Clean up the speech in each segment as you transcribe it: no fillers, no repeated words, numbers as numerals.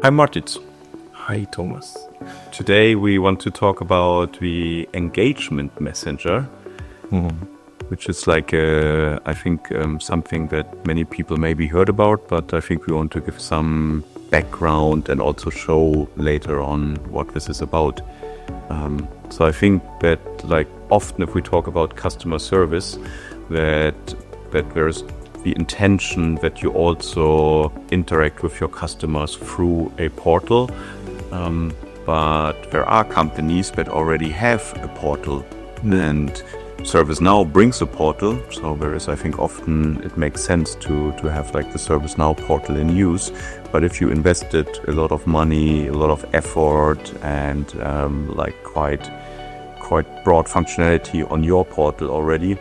Hi, Martins. Hi, Thomas. Today we want to talk about the engagement messenger, which is like, I think, something that many people maybe heard about, but I think we want to give some background and also show later on what this is about. So I think that, like, often if we talk about customer service, that there's the intention that you also interact with your customers through a portal. But there are companies that already have a portal, and ServiceNow brings a portal. So there is, I think, often it makes sense to have like the ServiceNow portal in use. But if you invested a lot of money, a lot of effort, and like quite broad functionality on your portal already,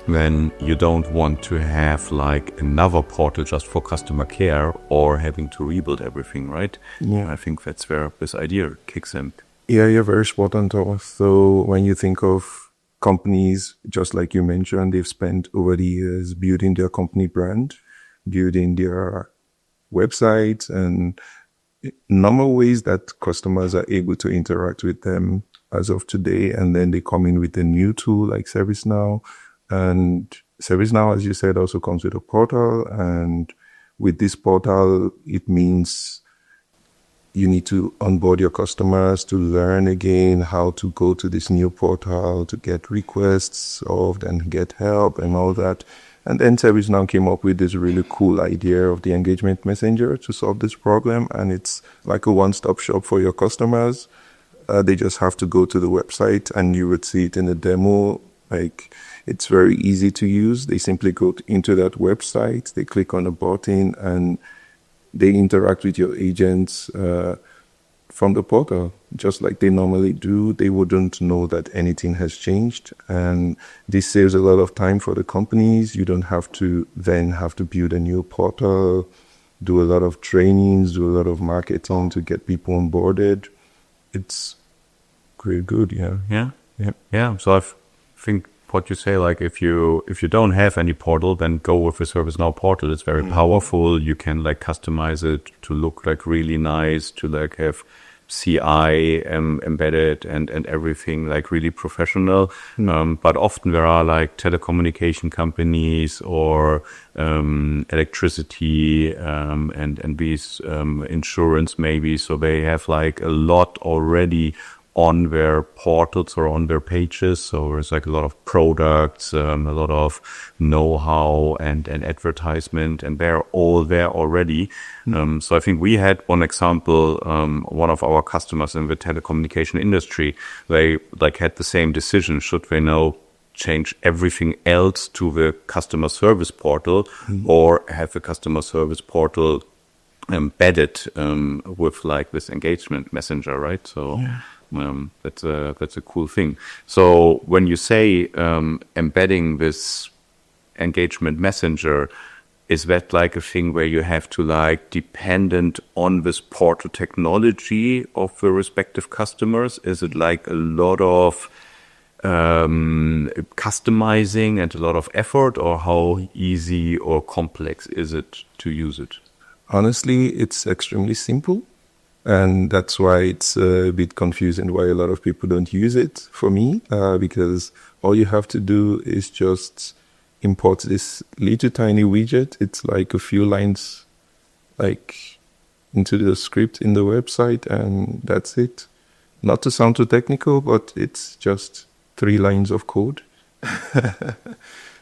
then you don't want to have like another portal just for customer care or having to rebuild everything, right? Yeah. I think that's where this idea kicks in. Yeah, you're very spot on, Thomas. So when you think of companies, just like you mentioned, they've spent over the years building their company brand, building their website, and number of ways that customers are able to interact with them as of today. And then they come in with a new tool like ServiceNow. And ServiceNow, as you said, also comes with a portal. And with this portal, it means you need to onboard your customers to learn again how to go to this new portal to get requests solved and get help and all that. And then ServiceNow came up with this really cool idea of the engagement messenger to solve this problem. And it's like a one-stop shop for your customers. They just have to go to the website, and you would see it in the demo. Like, it's very easy to use. They simply go into that website, they click on a button, and they interact with your agents from the portal, just like they normally do. They wouldn't know that anything has changed. And this saves a lot of time for the companies. You don't have to then have to build a new portal, do a lot of trainings, do a lot of marketing to get people onboarded. It's pretty good, yeah. Yeah. So I think what you say, like if you don't have any portal, then go with the ServiceNow portal. It's very powerful. You can like customize it to look like really nice, to like have CI embedded and everything like really professional. But often there are like telecommunication companies or electricity and these insurance maybe. So they have like a lot already on their portals or on their pages. So there's like a lot of products, a lot of know-how and advertisement, and they're all there already. So I think we had one example, one of our customers in the telecommunication industry, they like had the same decision. Should they now change everything else to the customer service portal or have the customer service portal embedded with like this engagement messenger, right? So that's a cool thing. So when you say embedding this engagement messenger, is that like a thing where you have to like dependent on this portal technology of the respective customers? Is it like a lot of customizing and a lot of effort, or how easy or complex is it to use it? Honestly, it's extremely simple. And that's why it's a bit confusing why a lot of people don't use it for me, because all you have to do is just import this little tiny widget. It's like a few lines like into the script in the website, and that's it. Not to sound too technical, but it's just 3 lines of code.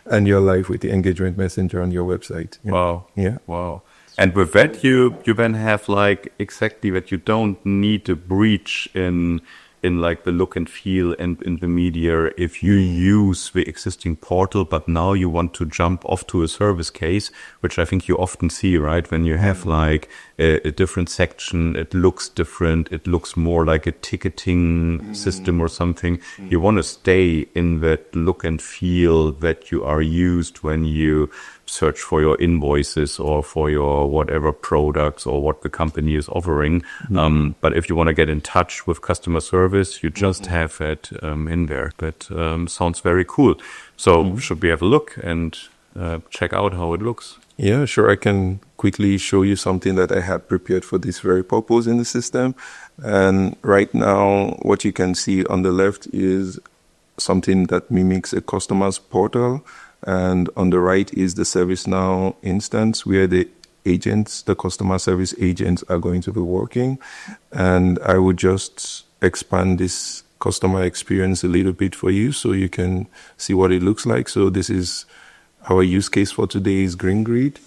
And you're live with the engagement messenger on your website. Wow. Yeah. Wow. And with that, you then have like exactly that you don't need a breach in like the look and feel and in the media if you use the existing portal, but now you want to jump off to a service case, which I think you often see, right? When you have like a different section, it looks different, it looks more like a ticketing system or something. You want to stay in that look and feel that you are used when you search for your invoices or for your whatever products or what the company is offering. But if you want to get in touch with customer service, you just have it in there. That sounds very cool. So should we have a look and check out how it looks. Yeah, sure. I can quickly show you something that I had prepared for this very purpose in the system. And right now, what you can see on the left is something that mimics a customer's portal. And on the right is the ServiceNow instance where the agents, the customer service agents, are going to be working. And I would just expand this customer experience a little bit for you so you can see what it looks like. So this is our use case for today is GreenGrid.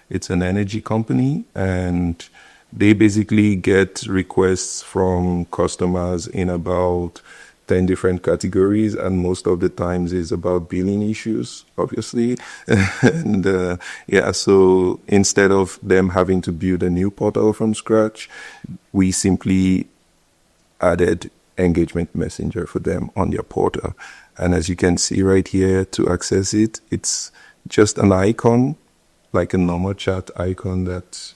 It's an energy company, and they basically get requests from customers in about 10 different categories, and most of the times is about billing issues, obviously. And so instead of them having to build a new portal from scratch, we simply added Engagement Messenger for them on their portal. And as you can see right here, to access it, it's just an icon, like a normal chat icon that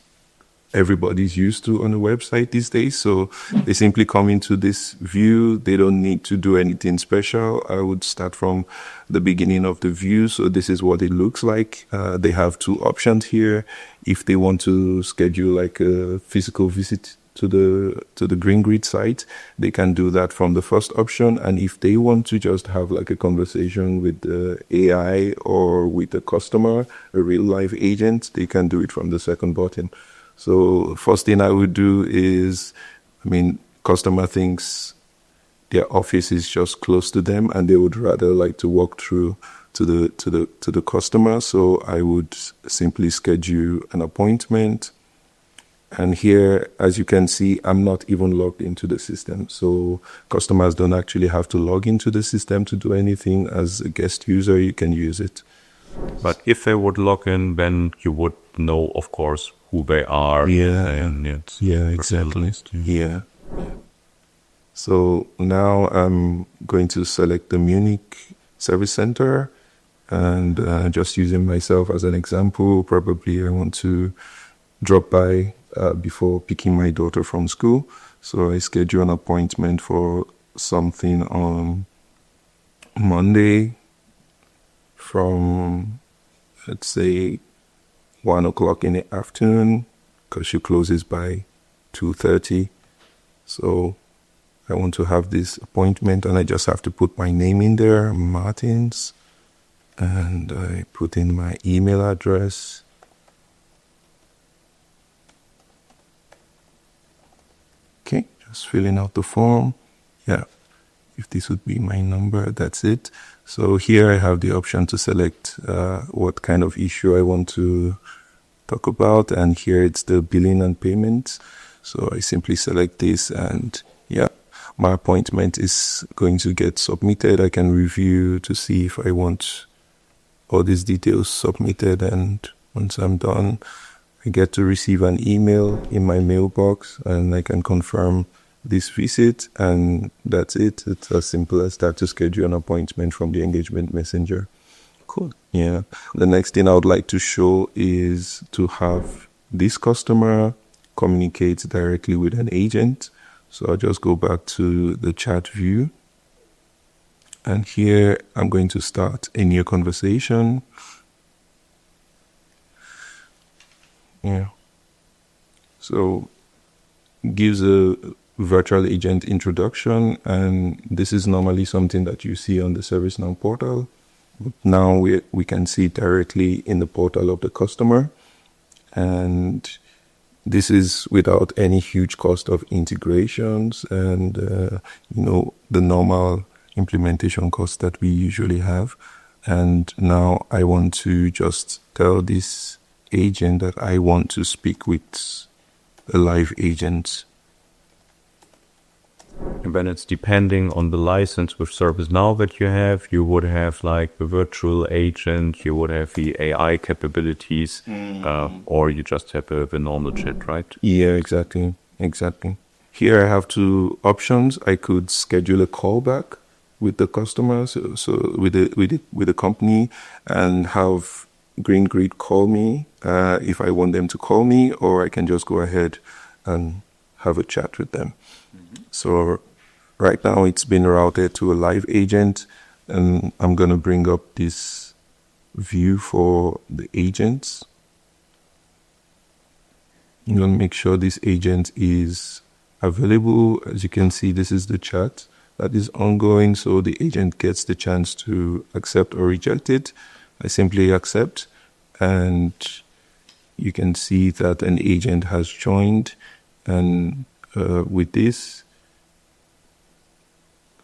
everybody's used to on the website these days. So they simply come into this view. They don't need to do anything special. I would start from the beginning of the view. So this is what it looks like. They have two options here. If they want to schedule like a physical visit to the GreenGrid site, they can do that from the first option. And if they want to just have like a conversation with the AI or with the customer, a real life agent, they can do it from the second button. So first thing I would do is, customer thinks their office is just close to them and they would rather like to walk through to the customer. So I would simply schedule an appointment. And here, as you can see, I'm not even logged into the system. So customers don't actually have to log into the system to do anything. As a guest user, you can use it. But if they would log in, then you would know, of course, who they are. Exactly. Yeah. So now I'm going to select the Munich Service Center, and just using myself as an example, probably I want to drop by before picking my daughter from school. So I schedule an appointment for something on Monday from, let's say, 1:00 in the afternoon, because she closes by 2:30. So I want to have this appointment, and I just have to put my name in there, Martins, and I put in my email address. Okay, just filling out the form. Yeah, if this would be my number, that's it. So here I have the option to select what kind of issue I want to talk about, and here it's the billing and payments. So I simply select this, and yeah, my appointment is going to get submitted. I can review to see if I want all these details submitted, and once I'm done, I get to receive an email in my mailbox, and I can confirm this visit, and that's it. It's as simple as that to schedule an appointment from the Engagement Messenger. Cool. Yeah. The next thing I would like to show is to have this customer communicate directly with an agent. So I'll just go back to the chat view. And here I'm going to start a new conversation. Yeah. So gives a virtual agent introduction, and this is normally something that you see on the ServiceNow portal. But now we can see directly in the portal of the customer, and this is without any huge cost of integrations and the normal implementation costs that we usually have. And now I want to just tell this agent that I want to speak with a live agent. And then it's depending on the license with ServiceNow that you have. You would have like the virtual agent, you would have the AI capabilities, or you just have the normal chat, right? Yeah, exactly. Here I have two options. I could schedule a callback with the customer, so with the company, and have GreenGrid call me if I want them to call me, or I can just go ahead and have a chat with them. So right now it's been routed to a live agent, and I'm going to bring up this view for the agents. I'm going to make sure this agent is available. As you can see, this is the chat that is ongoing, so the agent gets the chance to accept or reject it. I simply accept, and you can see that an agent has joined, and with this,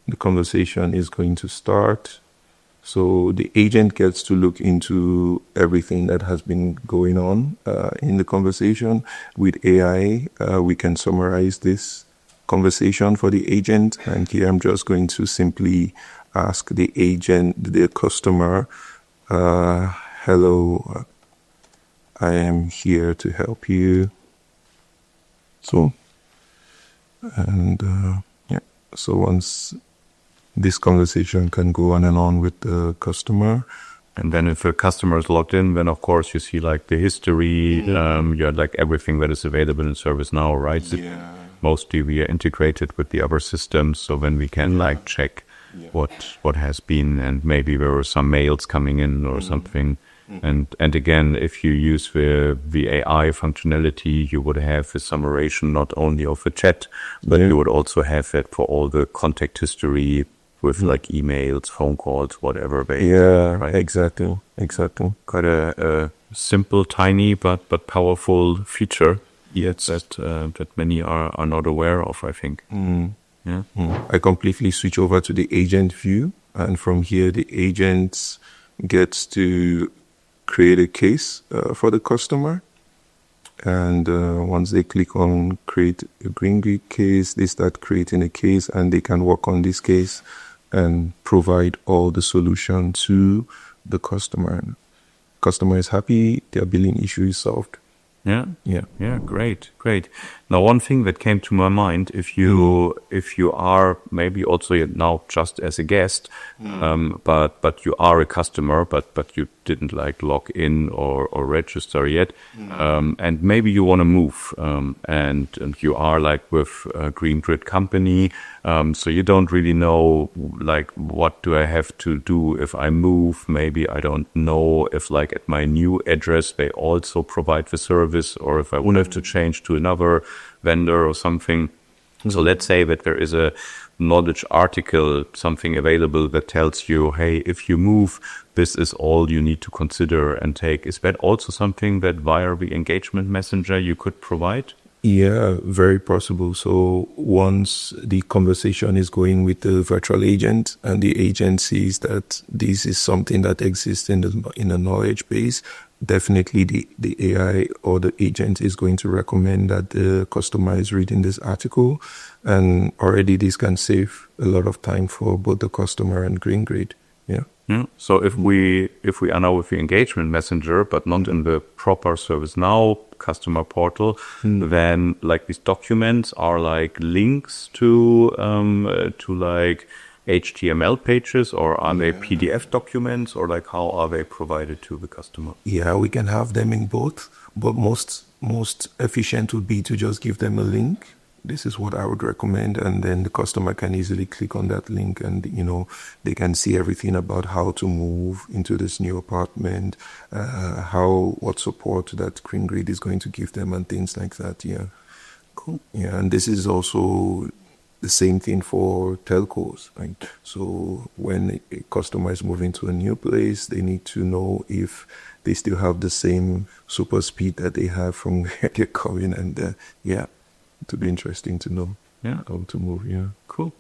the conversation is going to start. So the agent gets to look into everything that has been going on in the conversation. With AI, we can summarize this conversation for the agent. And here I'm just going to simply ask the agent, the customer, hello, I am here to help you. So, and so once this conversation can go on and on with the customer. And then if a customer is logged in, then of course you see like the history, you have like everything that is available in ServiceNow, right? Yeah. Mostly we are integrated with the other systems, so then we can like check what has been, and maybe there were some mails coming in or something. And again, if you use the AI functionality, you would have a summarization not only of the chat, but you would also have that for all the contact history with like emails, phone calls, whatever. Right? Exactly. Quite a simple, tiny, but powerful feature. Yes. That many are not aware of, I think. I completely switch over to the agent view, and from here the agent gets to create a case for the customer. And once they click on create a GreenGrid case, they start creating a case, and they can work on this case and provide all the solution to the customer. Customer is happy, their billing issue is solved. Yeah, great. Now, one thing that came to my mind, if you are maybe also now just as a guest, but you are a customer, but you didn't like log in or register yet, and maybe you want to move, and you are like with a GreenGrid company, so you don't really know like what do I have to do if I move. Maybe I don't know if like at my new address they also provide the service, or if I would have to change to another vendor or something. So let's say that there is a knowledge article, something available that tells you, hey, if you move, this is all you need to consider and take. Is that also something that via the engagement messenger you could provide? Yeah, very possible. So once the conversation is going with the virtual agent and the agent sees that this is something that exists in a knowledge base, definitely the AI or the agent is going to recommend that the customer is reading this article. And already this can save a lot of time for both the customer and GreenGrid. Yeah. So if we are now with the engagement messenger, but not in the proper ServiceNow customer portal, then like these documents are like links to like HTML pages, or are they PDF documents, or like how are they provided to the customer? Yeah, we can have them in both, but most efficient would be to just give them a link. This is what I would recommend, and then the customer can easily click on that link, and they can see everything about how to move into this new apartment, what support that GreenGrid is going to give them, and things like that. Yeah, cool. Yeah, and this is also the same thing for telcos, right? So when a customer is moving to a new place, they need to know if they still have the same super speed that they have from where they're coming, and it would be interesting to know how to move. Yeah, cool.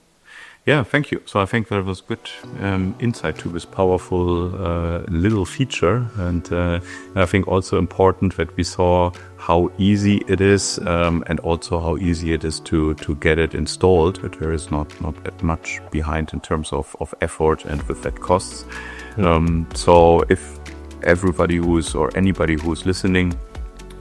Yeah, thank you. So I think that was good insight to this powerful little feature, and I think also important that we saw how easy it is, and also how easy it is to get it installed. That there is not that much behind in terms of effort and with that costs. So if everybody anybody who's listening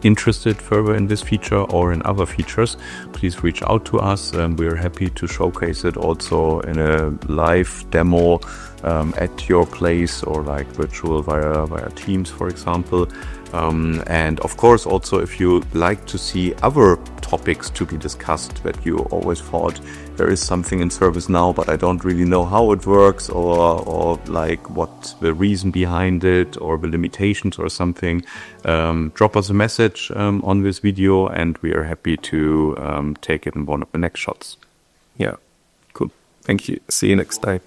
interested further in this feature or in other features, please reach out to us. We're happy to showcase it also in a live demo at your place, or like virtual via Teams, for example. And of course, also, if you like to see other topics to be discussed that you always thought there is something in ServiceNow, but I don't really know how it works, or like what the reason behind it, or the limitations or something, drop us a message on this video, and we are happy to take it in one of the next shots. Yeah, cool. Thank you. See you next time.